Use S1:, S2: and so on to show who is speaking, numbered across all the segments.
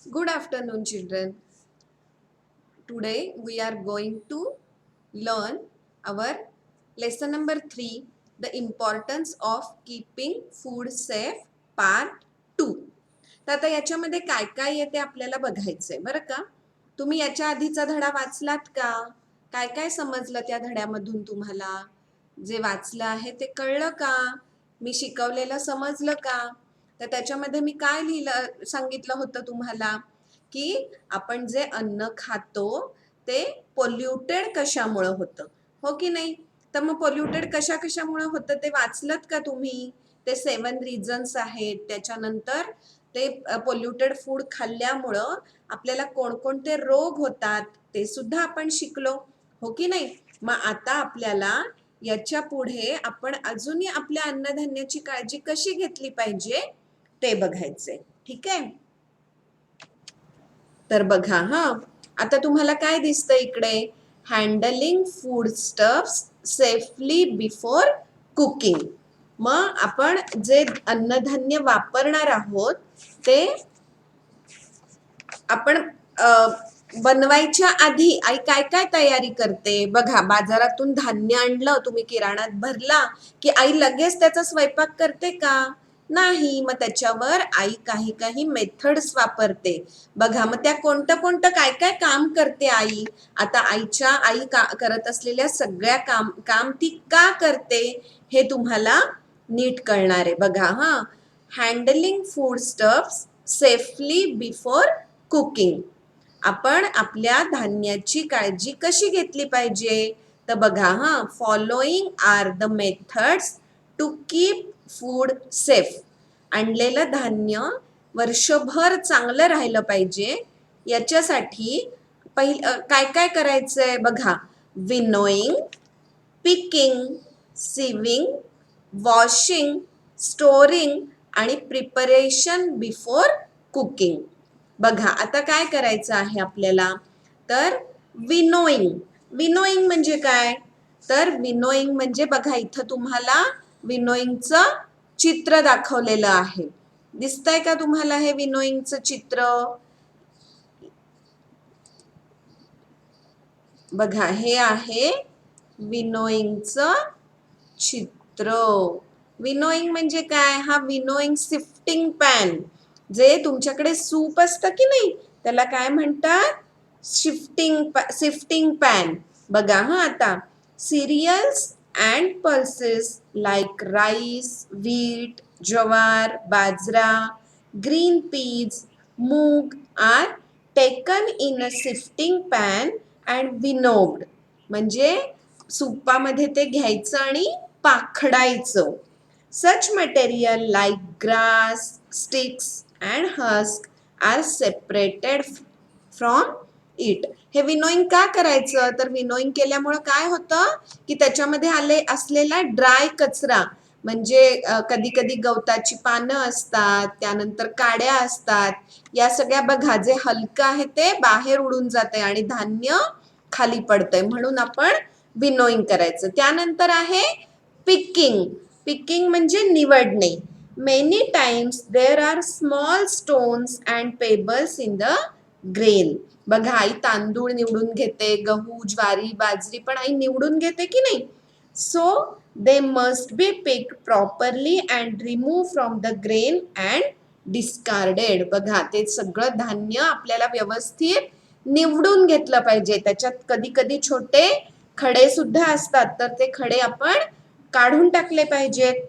S1: Good afternoon, children. Today we are going to learn our lesson number 3, the importance of keeping food safe, part 2. तर आता याच्यामध्ये काय काय येते आपल्याला बघायचंय बरं का. तुम्ही याच्या आधीचा धडा वाचलात का? काय काय समजलं त्या धड्यामधून तुम्हाला? जे वाचलं आहे ते कळलं का? मी शिकवलेलं समजलं का? तर त्याच्यामध्ये मी काय लिहिलं सांगितलं होतं तुम्हाला की आपण जे अन्न खातो ते पोल्युटेड कशामुळे होतं, हो की नाही? तर मग पोल्युटेड कशामुळे होतं ते वाचलत का तुम्ही? ते 7 रिझन्स आहेत. त्याच्यानंतर ते पोल्युटेड फूड खाल्ल्यामुळं आपल्याला कोणकोणते रोग होतात ते सुद्धा आपण शिकलो, हो की नाही? मग आता आपल्याला याच्या पुढे आपण अजूनही आपल्या अन्नधान्याची काळजी कशी घेतली पाहिजे ते बघायचंय. ठीक आहे? तर बघा हा, आता तुम्हाला काय दिसतं इकडे? Handling food stuffs safely before cooking. मग आपण जे अन्नधान्य वापरणार आहोत ते आपण बनवायच्या आधी आई काय काय तयारी करते बघा. बाजारातून धान्य आणलं, तुम्ही किराणात भरला की आई लगेच त्याचा स्वयंपाक करते का? नाही. मग त्याच्यावर आई काही काही मेथड्स वापरते बघा. मग त्या कोणतं कोणतं काय काय काम करते आई? आता आई करत असलेल्या सगळ्या काम ती का करते हे तुम्हाला नीट कळणार आहे बघा. हा, handling food stuffs safely before cooking. आपण आपल्या धान्याची काळजी कशी घेतली पाहिजे तर बघा हा, following are the methods to keep food safe. आणलेलं धान्य वर्षभर चांगलं राहिलं पाहिजे याच्यासाठी काय काय करायचंय बघा. विनोईंग, पिकिंग, सिविंग, वॉशिंग, स्टोरिंग आणि प्रिपरेशन बिफोर कुकिंग. बघा आता काय करायचं आहे आपल्याला तर विनोईंग. विनोईंग म्हणजे काय? तर विनोईंग म्हणजे बघा, इथं तुम्हाला विनोईंगचं चित्र दाखवलेलं आहे. दिसतंय का तुम्हाला हे विनोईंगचं चित्र? बघा, हे आहे विनोईंगचं चित्र. विनोईंग म्हणजे काय? हा विनोईंग सिफ्टिंग पॅन. जे तुमच्याकडे सूप असतं की नाही त्याला काय म्हणतात? Sifting pan. बघा हा, आता cereals and pulses like rice, wheat, jowar, bajra, green peas, moong are taken in a sifting pan and winnowed. म्हणजे सुपामध्ये ते घ्यायचं आणि पाखडायचं. Such material like grass, sticks and husk are separated from it. हे विनोईंग का करायचं तर विनोईंग केल्यामुळे काय होतं की त्याच्यामध्ये असलेला ड्राय कचरा म्हणजे कधी कधी गवताची पानं असतात, त्यानंतर काड्या असतात, या सगळ्या बघा जे हलकं आहे ते बाहेर उडून जाते आणि धान्य खाली पडतंय, म्हणून आपण विनोईंग करायचं. त्यानंतर आहे पिकिंग. पिकिंग म्हणजे निवडणे. Many times there are small stones and pebbles in the grain. बघा, आई तांदूळ निवडून घेते, गहू, ज्वारी, बाजरी पण आई निवडून घेते की नाही. So they must be picked properly and remove from the grain and discarded. बघा, ते सगळं धान्य आपल्याला व्यवस्थित निवडून घेतलं पाहिजे. त्याच्यात कधी कधी छोटे खडे सुद्धा असतात, तर ते खडे आपण काढून टाकले पाहिजेत.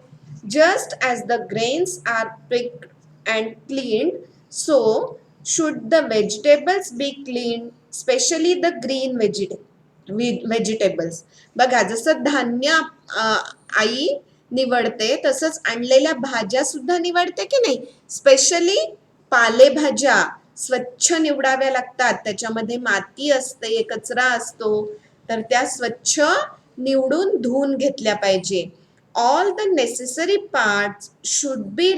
S1: Just as the grains are picked and cleaned, so should the vegetables be clean, specially the green vegetables. बघा, जसं धान्य आई निवडते तसंच आणलेल्या भाज्या सुद्धा निवडते की नाही. स्पेशली पालेभाज्या स्वच्छ निवडाव्या लागतात. त्याच्यामध्ये माती असते, कचरा असतो, तर त्या स्वच्छ निवडून धुवून घेतल्या पाहिजे. All the necessary parts should be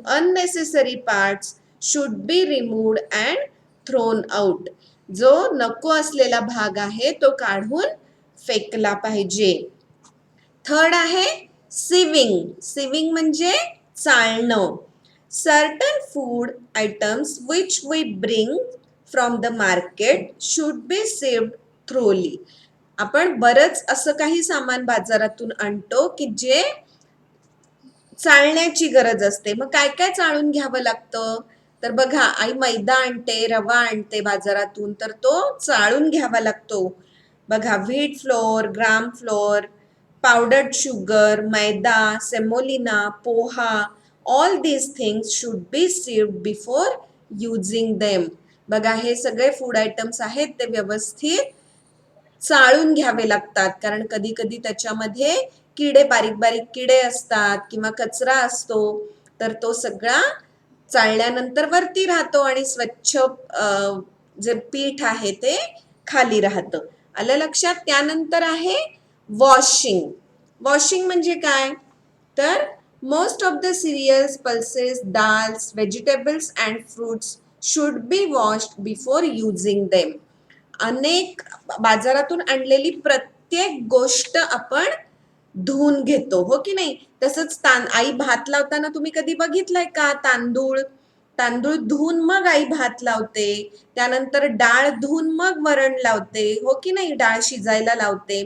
S1: unnecessary parts should be removed and thrown out. जो नको असलेला भाग आहे तो काढून फेकला पाहिजे. थर्ड आहे सिविंग. सिविंग म्हणजे चाळणं. Certain food items which we bring from the market should be saved thoroughly. आपण बरंच असं काही सामान बाजारातून आणतो की जे चाळण्याची गरज असते. मग काय काय चाळून घ्यावं लागतं? तर बघा, आई मैदा आणते, रवा आणते बाजारातून, तर तो चाळून घ्यावा लागतो. बघा, wheat flour, gram flour, powdered sugar, maida, semolina, poha, all these things should be sieved before using them. बघा, हे सगळे फूड आयटम्स आहेत ते व्यवस्थित चाळून घ्यावे लागतात, कारण कधी कधी त्याच्यामध्ये किडे, बारीक बारीक किडे असतात किंवा कचरा असतो, तर तो सगळा चाळल्यानंतर वरती राहतो आणि स्वच्छ जे पीठ आहे ते खाली राहतं. आलं लक्षात? त्यानंतर आहे वॉशिंग. वॉशिंग म्हणजे काय? तर most of the serials, pulses, dals, vegetables and fruits should be washed before using them. अनेक बाजारातून आणलेली प्रत्येक गोष्ट आपण धुवून घेतो, हो की नाही? तसंच आई भात लावताना तुम्ही कधी बघितलंय का? तांदूळ तांदूळ धुवून मग आई भात लावते. त्यानंतर डाळ धुवून मग वरण लावते, हो की नाही? डाळ शिजायला लावते.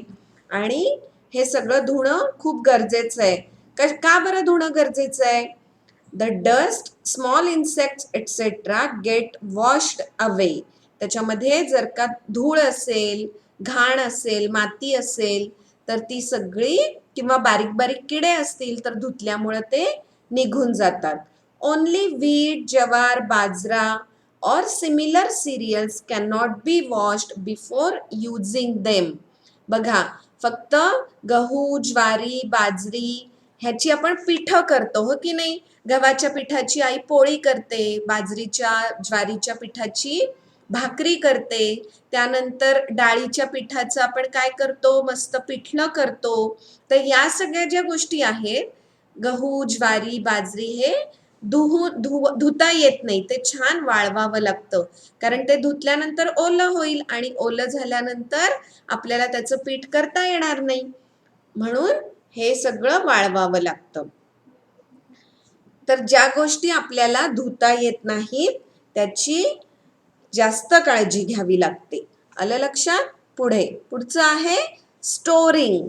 S1: आणि हे सगळं धुणं खूप गरजेचं आहे. का बरं धुणं गरजेचं आहे? The dust, small insects etcetera gate washed away. त्याच्यामध्ये जर का धूळ असेल, घाण असेल, माती असेल, तर ती सगळी, किंवा बारीक बारीक किडे असतील तर धुतल्यामुळे ते निघून जातात. Only wheat, jowar, bajra or similar cereals cannot be washed before using them. बघा, फक्त गहू, ज्वारी, बाजरी ह्याची आपण पिठं करतो, हो की नाही? गव्हाच्या पिठाची आई पोळी करते, बाजरीच्या, ज्वारीच्या पिठाची भाकरी करते, त्यानंतर डाळीच्या पिठाचं आपण काय करतो? मस्त पिठलं करतो. तर या सगळ्या ज्या गोष्टी आहेत, गहू, ज्वारी, बाजरी, हे धुता येत नाही, ते छान वाळवावं लागतं, कारण ते धुतल्यानंतर ओलं होईल आणि ओलं झाल्यानंतर आपल्याला त्याचं पीठ करता येणार नाही, म्हणून हे सगळं वाळवावं लागतं. तर ज्या गोष्टी आपल्याला धुता येत नाहीत त्याची जास्त काळजी घ्यावी लागते. आलं लक्षात? पुढचं आहे स्टोरिंग.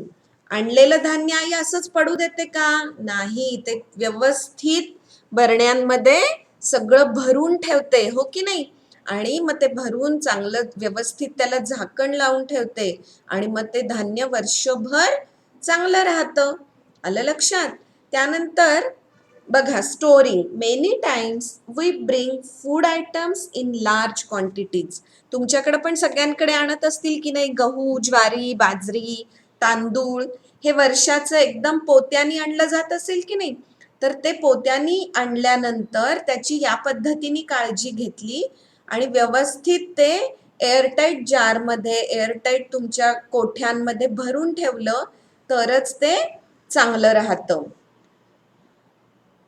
S1: आणलेलं धान्य आई असंच पडू देते का? नाही, ते व्यवस्थित बरण्यांमध्ये सगळं भरून ठेवते, हो की नाही? आणि मग ते भरून चांगलं व्यवस्थित त्याला झाकण लावून ठेवते आणि मग ते धान्य वर्षभर चांगलं राहतं. आलं लक्षात? त्यानंतर बघा, storing. Many times we bring food items in large quantities. तुमच्याकडे पण सगळ्यांकडे आणत असतील की नाही? गहू, ज्वारी, बाजरी, तांदूळ हे वर्षाचं एकदम पोत्यानी आणलं जात असेल की नाही? तर ते पोत्यानी आणल्यानंतर त्याची या पद्धतीने काळजी घेतली आणि व्यवस्थित ते एअरटाईट जारमध्ये, एअरटाईट तुमच्या कोठ्यांमध्ये भरून ठेवलं तरच ते चांगलं राहतं.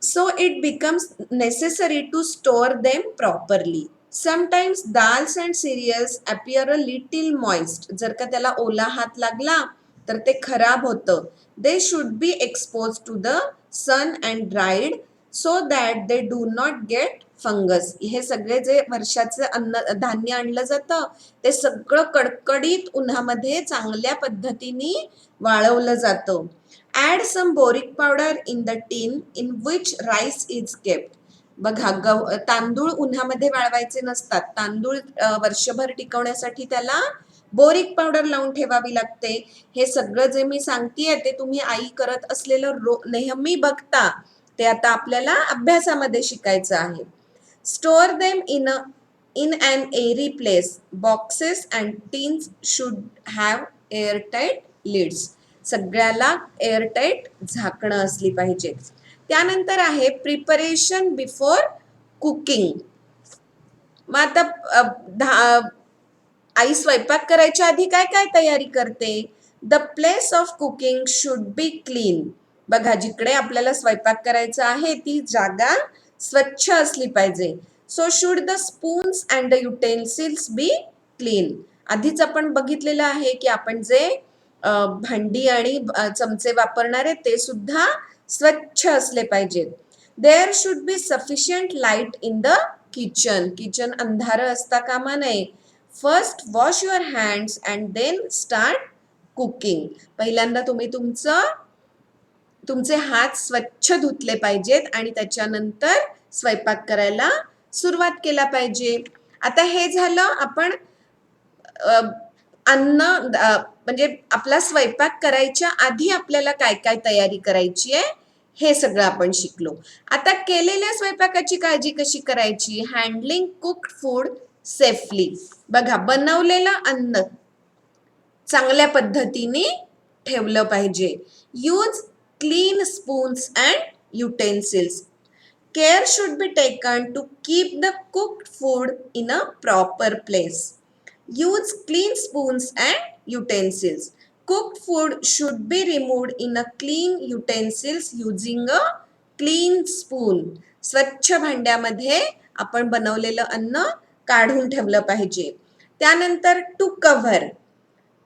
S1: So it becomes necessary to store them properly. Sometimes dals and cereals appear a little moist. जर का त्याला ओला हात लागला तर ते खराब होतं. They should be exposed to the sun and dried so that they do not get fungus. हे सगळे जे वर्षाचं धान्य आणलं जातं ते सगळं कडकडीत उन्हामध्ये चांगल्या पद्धतीने वाळवलं जातं. Add some boric powder in the tin in which rice is kept. बघा, तांदूळ उन्हामध्ये वाळवायचे नसतात. तांदूळ वर्षभर टिकवण्यासाठी त्याला बोरिक पावडर लावून ठेवावी लागते. हे सगळं जे मी सांगतेय ते तुम्ही आई करत असलेलं नेहमी बघता, ते आता आपल्याला अभ्यासामध्ये शिकायचं आहे. Store them in an airy place. Boxes and tins should have airtight lids. सगळ्याला एअरटाईट झाकणं असली पाहिजे. त्यानंतर आहे प्रिपरेशन बिफोर कुकिंग. मग आता आई स्वयंपाक करायच्या आधी काय काय तयारी करते? The place of cooking should be clean. बघा, जिकडे आपल्याला स्वयंपाक करायचा आहे ती जागा स्वच्छ असली पाहिजे. So should the spoons and the utensils B clean. आधीच आपण बघितलेलं आहे की आपण जे भांडी आणि चमचे वापरणार आहे ते सुद्धा स्वच्छ असले पाहिजेत. There should be sufficient light in the kitchen. Kitchen अंधारं असता कामा नये. First wash your hands and then start cooking. पहिल्यांदा तुम्ही तुमचे हात स्वच्छ धुतले पाहिजेत आणि त्याच्यानंतर स्वयंपाक करायला सुरुवात केला पाहिजे. आता हे झालं आपण अन्न म्हणजे आपला स्वयंपाक करायच्या आधी आपल्याला काय काय तयारी करायची आहे हे सगळं आपण शिकलो. आता केलेल्या स्वयंपाकाची काळजी कशी करायची? Handling cooked food safely. बघा, बनवलेलं अन्न चांगल्या पद्धतीने ठेवलं पाहिजे. Use clean spoons and utensils. Care should be taken to keep the cooked food in a proper place. Use clean spoons and utensils. Cooked food should be removed in a clean utensils using a clean spoon. स्वच्छ भांड्यामध्ये आपण बनवलेलं अन्न काढून ठेवलं पाहिजे. त्यानंतर to cover.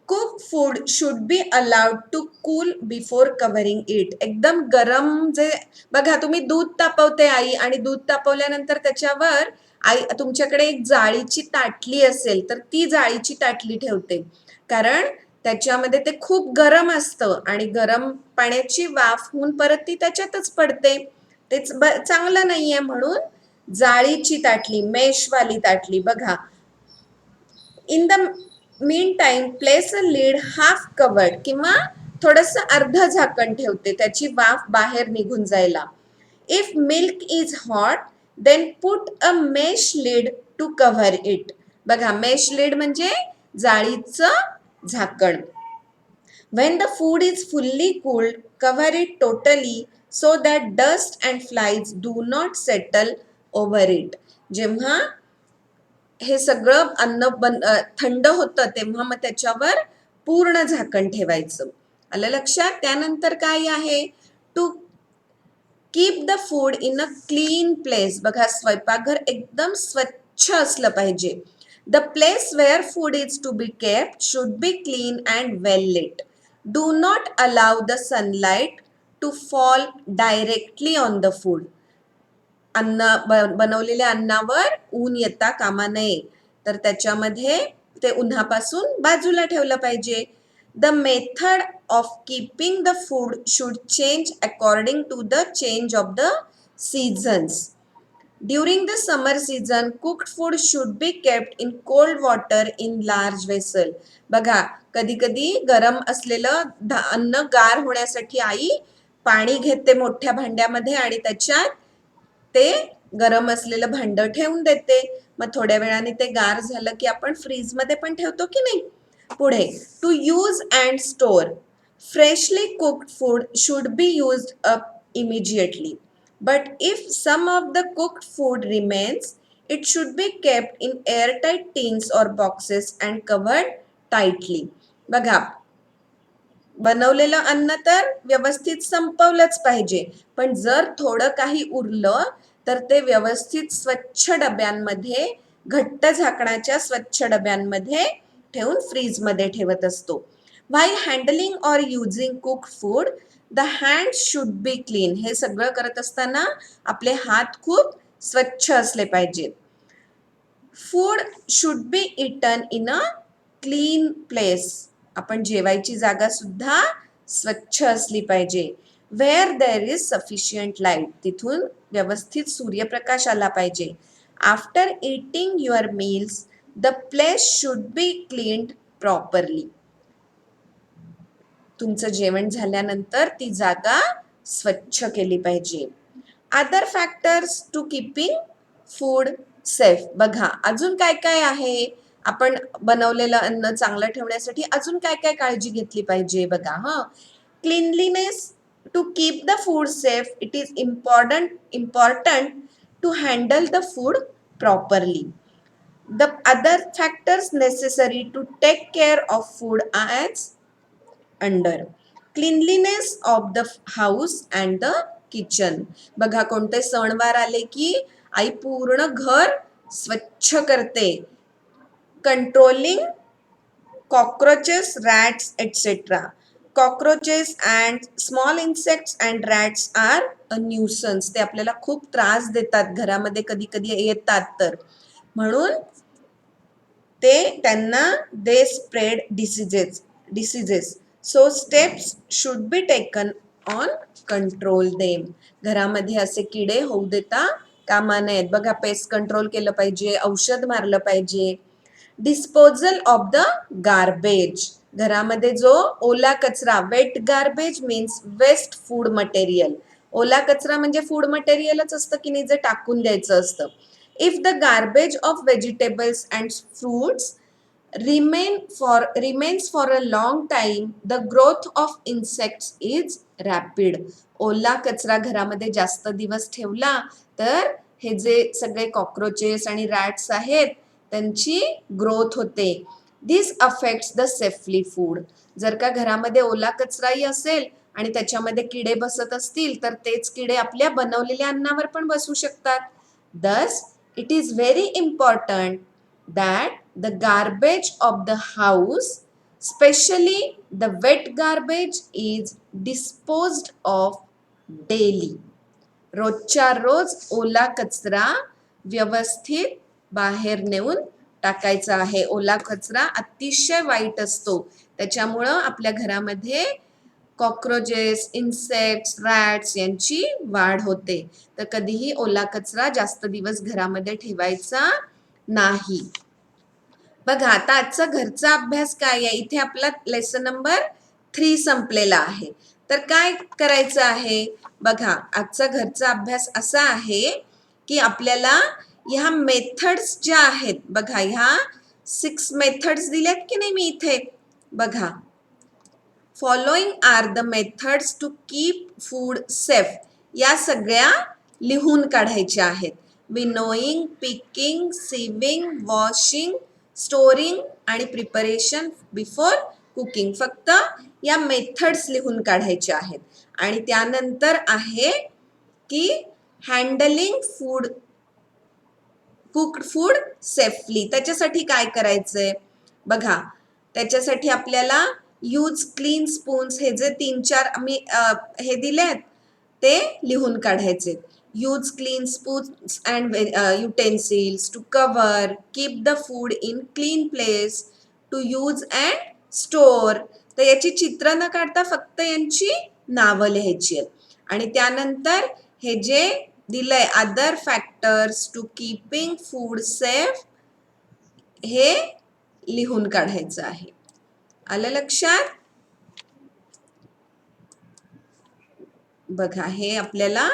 S1: Cook food should be allowed to cool before covering it. एकदम गरम जे बघा, तुम्ही दूध तापवते आई आणि दूध तापवल्यानंतर त्याच्यावर आई तुमच्याकडे एक जाळीची ताटली असेल तर ती जाळीची ताटली ठेवते, कारण त्याच्यामध्ये ते खूप गरम असतं आणि गरम पाण्याची वाफ होऊन परत ती त्याच्यातच पडते. तेच चांगलं नाहीये, म्हणून जाळीची ताटली, मेशवाली ताटली. बघा, in the mean time place a lead half covered किंवा थोडंसं अर्ध झाकण ठेवते त्याची वाफ बाहेर निघून जायला. If milk is hot then put a mesh lid to cover it. बघा, मेश लीड म्हणजे जाळीचं झाकण. When the food is fully cooled, cover it totally so that dust and flies do not settle over it. जेव्हा हे सगळं अन्न थंड होतं तेव्हा मग त्याच्यावर पूर्ण झाकण ठेवायचं. आलं लक्षात? त्यानंतर काय आहे? To keep the food in a clean place. बघा, स्वयंपाकघर एकदम स्वच्छ असलं पाहिजे. The place where food is to be kept should be clean and well lit. Do not allow the sunlight to fall directly on the food. बनवलेल्या अन्नावर ऊन येता कामा नये, तर त्याच्यामध्ये ते उन्हापासून बाजूला ठेवलं पाहिजे. The method of keeping the food should change according to the change of the seasons. During the summer season cooked food should be kept in cold water in large vessel. बघा, कधी कधी गरम असलेलं अन्न गार होण्यासाठी आई पाणी घेते मोठ्या भांड्यामध्ये आणि त्याच्यात ते गरम असलेलं भांड ठेवून देते. मग थोड्या वेळाने ते गार झालं की आपण फ्रीजमध्ये पण ठेवतो की नाही. पुढे, to use and store. Freshly cooked food should be used up immediately. But if some of the cooked food remains it should be kept in airtight tins or boxes and covered tightly. बघा, बनवलेलं अन्न तर व्यवस्थित संपवलंच पाहिजे, पण जर थोडं काही उरलं तर ते व्यवस्थित स्वच्छ डब्यांमध्ये, घट्ट झाकणाच्या स्वच्छ डब्यांमध्ये ठेवून फ्रीजमध्ये ठेवत असतो. While handling or using cook food the hand should be clean. हे सगळं करत असताना आपले हात खूप स्वच्छ असले पाहिजेत. Food should be eaten in a clean place. आपण जेवायची जागा सुद्धा स्वच्छ असली पाहिजे. Where there is sufficient light. तिथून व्यवस्थित सूर्यप्रकाश आला पाहिजे. After eating your meals the place should be cleaned properly. तुमचं जेवण झाल्यानंतर ती जागा स्वच्छ केली पाहिजे. Other factors to keeping food safe. बघा, अजून काय काय आहे? आपण बनवलेलं अन्न चांगलं ठेवण्यासाठी अजून काय काय काळजी घेतली पाहिजे? बघा, cleanliness to keep the food safe. It is important to handle the food properly. The other factors necessary to take care of food as under cleanliness of the house and the kitchen. बघा, कोणते सणवार आले की आई पूर्ण घर स्वच्छ करते. Controlling cockroaches, rats etcetera. Cockroaches and small insects and rats are a nuisance. ते आपल्याला खूप त्रास देतात, घरामध्ये कधी कधी येतात तर, म्हणून ते त्यांना they spread diseases. So steps should be taken on control them. घरामध्ये असे किडे होऊ देता कामा नयेत. बघा, पेस्ट कंट्रोल केलं पाहिजे, औषध मारलं पाहिजे. Disposal of the garbage. घरामध्ये जो ओला कचरा, wet garbage means waste food material. ओला कचरा म्हणजे फूड मटेरियलच असतं की नाही, जे टाकून द्यायचं असतं. If the garbage of vegetables and fruits remains for a long time, the growth of insects is rapid. ओला कचरा घरामध्ये जास्त दिवस ठेवला तर हे जे सगळे कॉक्रोचेस आणि रॅट्स आहेत त्यांची ग्रोथ होते. दिस अफेक्ट्स द सेफली फूड. जर का घरामध्ये ओला कचराही असेल आणि त्याच्यामध्ये किडे बसत असतील तर तेच किडे आपल्या बनवलेल्या अन्नावर पण बसू शकतात. Thus, it is very important that the garbage of the house, especially the wet garbage, is disposed of daily. रोजच्या रोज ओला कचरा व्यवस्थित बाहेर नेऊन टाकायचा आहे. ओला कचरा अतिशय वाईट असतो, त्याच्यामुळं आपल्या घरामध्ये कॉक्रोचेस, इन्सेक्ट्स, रॅट्स यांची वाढ होते. तर कधीही ओला कचरा जास्त दिवस घरामध्ये ठेवायचा नाही. बघा, आता आजचा घरचा अभ्यास काय आहे. इथे आपला लेसन नंबर 3 संपलेला आहे. तर काय करायचं आहे बघा, आजचा घरचा अभ्यास असा आहे की आपल्याला ह्या मेथड्स ज्या आहेत बघा, ह्या 6 मेथड्स दिल्यात की नाही मी इथे. बघा, following are the methods to keep food safe. या सगळ्या लिहून काढायच्या आहेत. Winnowing, picking, sieving, washing, storing आणि प्रिपरेशन बिफोर कुकिंग. फक्त या मेथड्स लिहून काढायच्या आहेत. आणि त्यानंतर आहे की handling food, cooked food safely. त्याच्यासाठी काय करायचंय बघा, त्याच्यासाठी आपल्याला यूज क्लीन स्पून्स, हे जे 3-4 मी हे दिलेत ते लिहून काढायचे. Use clean spoons and utensils to cover, keep the food in clean place, to use and store. तर याची चित्र न काढता फक्त यांची नावं लिहायची आहेत. आणि त्यानंतर हे जे दिलंय other factors to keeping food safe, हे लिहून काढायचं आहे. आलं लक्षात. बघा, हे आपल्याला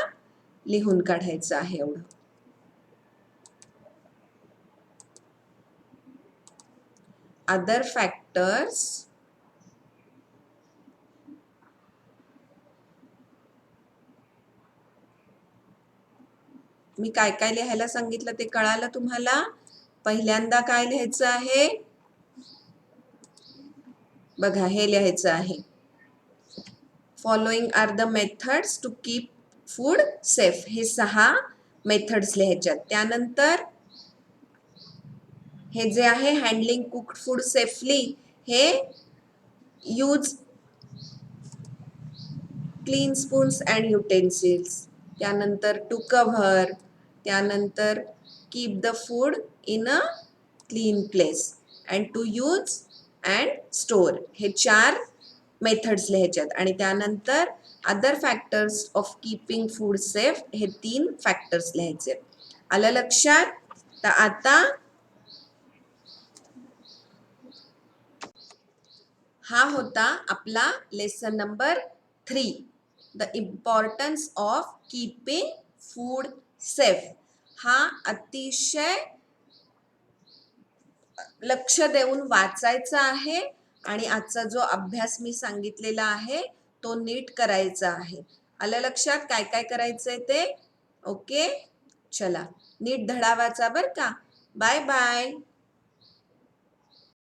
S1: लिहून काढायचं आहे एवढं. अदर फॅक्टर्स मी काय काय लिहायला सांगितलं ते कळालं तुम्हाला. पहिल्यांदा काय लिहायचं आहे बघा, हे लिहायचं आहे. Following are the methods to keep food safe. हे 6 मेथड्स लिहायच्यात. त्यानंतर हे जे आहे हँडलिंग कुक्ड फूड सेफली, हे use clean spoons and utensils. त्यानंतर टू कव्हर, त्यानंतर keep the food in a clean place and to use and store. हे 4 मेथड्स लिहायच्यात. आणि त्यानंतर other factors of keeping food safe, हे 3 फॅक्टर्स लिहायचे. आलं लक्षात. तर आता हा होता आपला lesson number 3, the importance of keeping food safe. हा अतिशय लक्ष देऊन वाचायचा आहे आणि आजचा जो अभ्यास मी सांगितलेला आहे तो नीट करायचा आहे. आलं लक्षात काय काय करायचंय ते. ओके, चला नीट धडा वाचा बरं का. Bye bye.